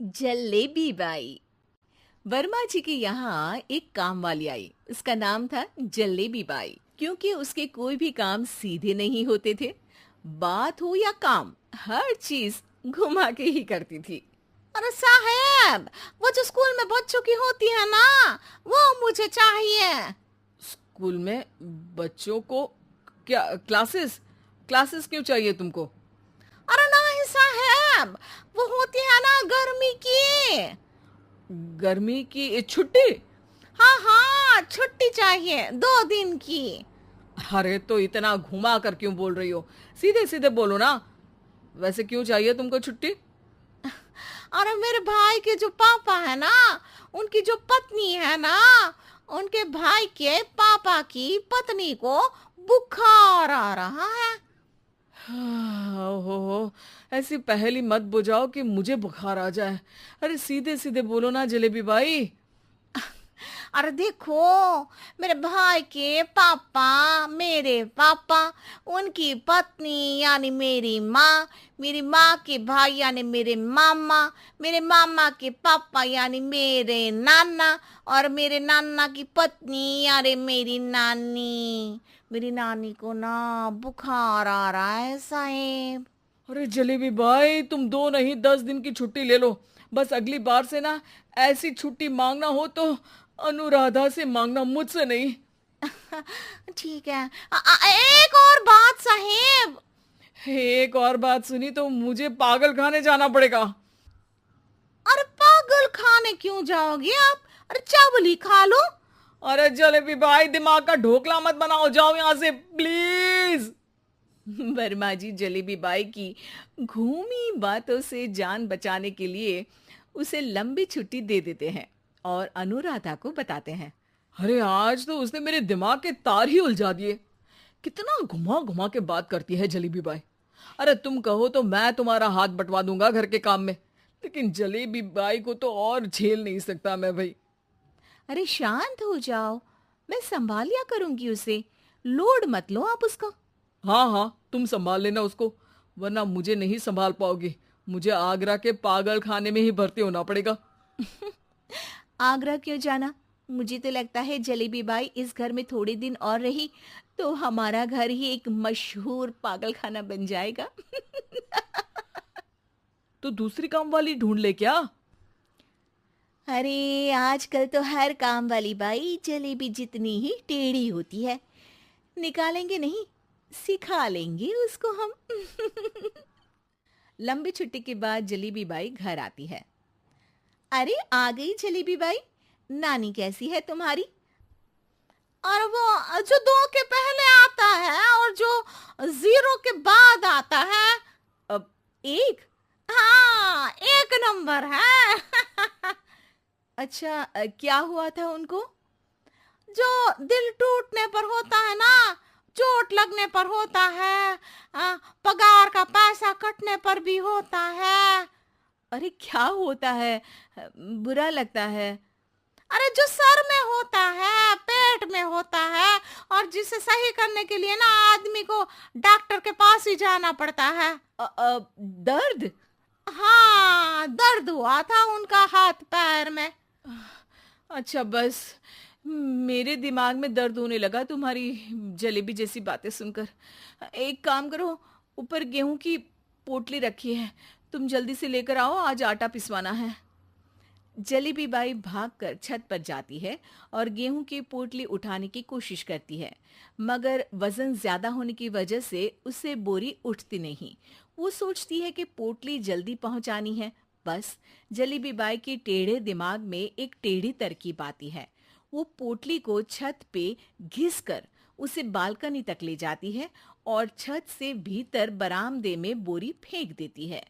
Jalebi by. Verma जी के यहाँ एक काम वाली आई। उसका नाम था जलेबी बाई, क्योंकि उसके कोई भी काम सीधे नहीं होते थे। बात हो या काम, हर चीज घुमा के ही करती थी। अरे साहब, वो जो स्कूल में बच्चों की होती है ना, वो मुझे चाहिए। स्कूल में बच्चों को क्या क्लासेस क्लासेस क्यों चाहिए तुमको? अरे नहीं साहब, वो होती है ना गर्मी की। गर्मी की छुट्टी? हाँ हाँ, छुट्टी चाहिए 2 दिन की। अरे तो इतना घुमा कर क्यों बोल रही हो? सीधे सीधे बोलो ना। वैसे क्यों चाहिए तुमको छुट्टी? अरे मेरे भाई के जो पापा है ना, उनकी जो पत्नी है ना, उनके भाई के पापा की पत्नी को बुखार आ रहा है। ओहो, ऐसी पहेली मत बुझाओ कि मुझे बुखार आ जाए। अरे सीधे सीधे बोलो ना जलेबी बाई। अरे देखो, मेरे भाई के पापा, मेरे पापा, उनकी पत्नी यानी मेरी माँ के भाई यानी मेरे मामा के पापा यानी मेरे नाना, और मेरे नाना की पत्नी यानी मेरी नानी को ना बुखार आ रहा है साहेब। अरे जलेबी भाई, तुम 2 नहीं 10 दिन की छुट्टी ले लो। बस अगली बार से ना ऐसी छुट्टी मांगना हो तो अनुराधा से मांगना, मुझसे नहीं। ठीक है। एक और बात साहेब। एक और बात सुनी तो मुझे पागल खाने जाना पड़ेगा। अरे पागल खाने क्यों जाओगे आप? अरे चावल ही खा लो। अरे जलेबी भाई, दिमाग का ढोकला मत बनाओ, जाओ यहाँ से प्लीज। वर्मा जी जलेबी बाई की घूमी बातों से जान बचाने के लिए उसे लंबी छुट्टी दे देते हैं और अनुराधा को बताते हैं। अरे आज तो उसने मेरे दिमाग के तार ही उलझा दिए। कितना घुमा घुमा के बात करती है जलेबी बाई। अरे तुम कहो तो मैं तुम्हारा हाथ बंटवा दूंगा घर के काम में, लेकिन जलेबी बाई को तो और झेल नहीं सकता मैं भाई। अरे शांत हो जाओ, मैं संभाल लिया करूंगी उसे। लोड मत लो आप उसका। हाँ हाँ, तुम संभाल लेना उसको, वरना मुझे नहीं संभाल पाओगी। मुझे आगरा के पागल खाने में ही भर्ती होना पड़ेगा। आगरा क्यों जाना? मुझे तो लगता है जलेबी बाई इस घर में थोड़े दिन और रही तो हमारा घर ही एक मशहूर पागल खाना बन जाएगा। तो दूसरी काम वाली ढूंढ ले क्या? अरे आजकल तो हर काम वाली बाई जलेबी जितनी ही टेढ़ी होती है। निकालेंगे नहीं, सिखा लेंगे उसको हम। लंबी छुट्टी के बाद जलेबी बाई घर आती है। अरे आ गई जलेबी बाई, नानी कैसी है तुम्हारी? और वो जो 2 के पहले आता है और जो 0 के बाद आता है। अब एक। हाँ, 1 नंबर है। अच्छा, क्या हुआ था उनको? जो दिल टूटने पर होता है ना, चोट लगने पर होता है, पगार का पैसा कटने पर भी होता है। अरे क्या होता है? बुरा लगता है। अरे जो सर में होता है, पेट में होता है, और जिसे सही करने के लिए ना आदमी को डॉक्टर के पास ही जाना पड़ता है। दर्द? हाँ, दर्द हुआ था उनका हाथ पैर में। अच्छा बस, मेरे दिमाग में दर्द होने लगा तुम्हारी जलेबी जैसी बातें सुनकर। एक काम करो, ऊपर गेहूं की पोटली रखी है, तुम जल्दी से लेकर आओ, आज आटा पिसवाना है। जलेबी बाई भागकर छत पर जाती है और गेहूं की पोटली उठाने की कोशिश करती है, मगर वजन ज्यादा होने की वजह से उससे बोरी उठती नहीं। वो सोचती है कि पोटली जल्दी पहुंचानी है। बस जलेबी बाई के टेढ़े दिमाग में एक टेढ़ी तरकीब आती है। वो पोटली को छत पे घिसकर उसे बालकनी तक ले जाती है और छत से भीतर बरामदे में बोरी फेंक देती है।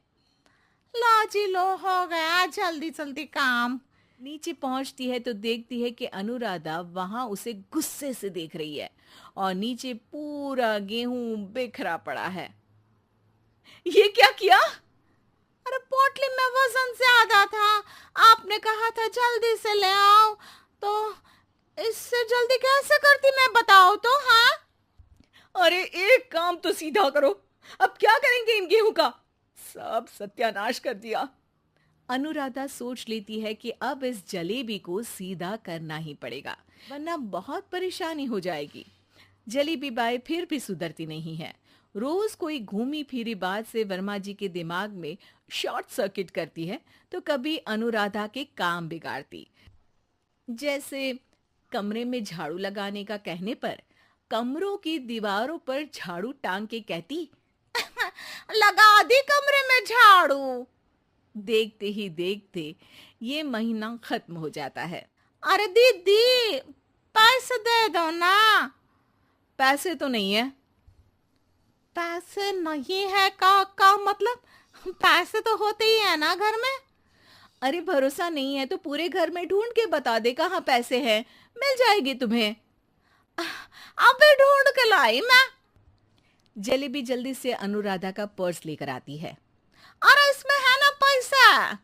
लो जी लो, हो गया जल्दी जल्दी काम। नीचे पहुंचती है तो देखती है कि अनुराधा वहां उसे गुस्से से देख रही है और नीचे पूरा गेहूं बिखरा पड़ा है। ये क्या किया? अरे पोटली में वजन ज्यादा था, आपने कहा था जल्दी से ले आओ, तो इससे जल्दी कैसे करती मैं बताओ तो। हाँ, अरे एक काम तो सीधा करो, अब क्या करेंगे इन गेहूं का? सब सत्यानाश कर दिया। अनुराधा सोच लेती है कि अब इस जलेबी को सीधा करना ही पड़ेगा, वरना बहुत परेशानी हो जाएगी। जलेबी बाई फिर भी सुधरती नहीं है। रोज कोई घूमी फिरी बात से वर्मा जी के दिमाग में शॉर्ट सर्किट करती है, तो कभी अनुराधा के काम बिगाड़ती। जैसे कमरे में झाड़ू लगाने का कहने पर कमरों की दीवारों पर झाड़ू टांग के कहती, लगा दी कमरे में झाड़ू। देखते ही देखते ये महीना खत्म हो जाता है। अरे दीदी, पैसे दे दो ना। पैसे तो नहीं है। पैसे नहीं है का मतलब? पैसे तो होते ही है ना घर में। अरे भरोसा नहीं है तो पूरे घर में ढूंढ के बता दे कहाँ पैसे हैं, मिल जाएगी तुम्हें। अबे ढूंढ के लाई मैं। जलेबी जल्दी से अनुराधा का पर्स लेकर आती है। अरे इसमें है ना पैसा।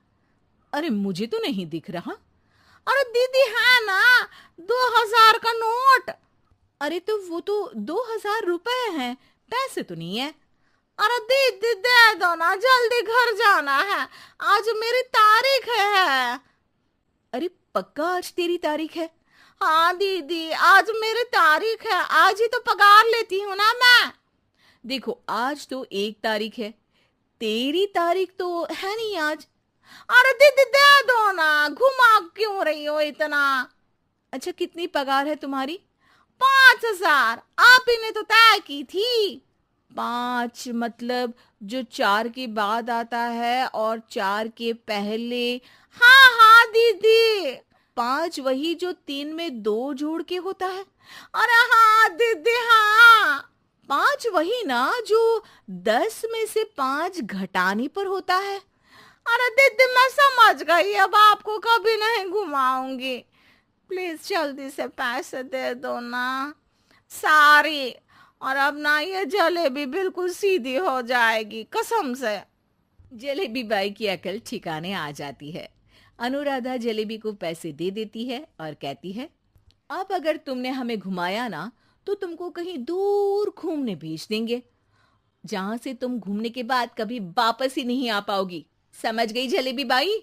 अरे मुझे तो नहीं दिख रहा। अरे दीदी है ना, 2000 का नोट। अरे तो वो तो 2000 रुपए हैं, पैसे तो नहीं है। अरे दीदी दे दो ना, जल्दी घर जाना है, आज मेरी तारीख है। अरे पक्का आज तेरी तारीख है? हाँ दीदी, आज मेरी तारीख है, आज ही तो पगार लेती हूँ ना मैं। देखो आज तो 1 तारीख है, तेरी तारीख तो है नहीं आज। अरे दीदी दे दो ना, घुमा क्यों रही हो इतना? अच्छा कितनी पगार है तुम्हारी? 5000, आप ही ने तो तय की थी। 5 मतलब जो 4 के बाद आता है और 4 के पहले। हाँ हाँ दीदी। 5 वही जो 3 में 2 जोड़ के होता है। अरे हाँ दीदी हाँ। 5 वही ना जो 10 में से 5 घटाने पर होता है। अरे दीदी मैं समझ गई, अब आपको कभी नहीं घुमाऊंगी। प्लीज जल्दी से पैसे दे दो ना, सारी। और अब ना ये जलेबी बिल्कुल सीधी हो जाएगी कसम से। जलेबी बाई की अकल ठिकाने आ जाती है। अनुराधा जलेबी को पैसे दे देती है और कहती है, अब अगर तुमने हमें घुमाया ना तो तुमको कहीं दूर घूमने भेज देंगे, जहां से तुम घूमने के बाद कभी वापस ही नहीं आ पाओगी। समझ गई जलेबी बाई?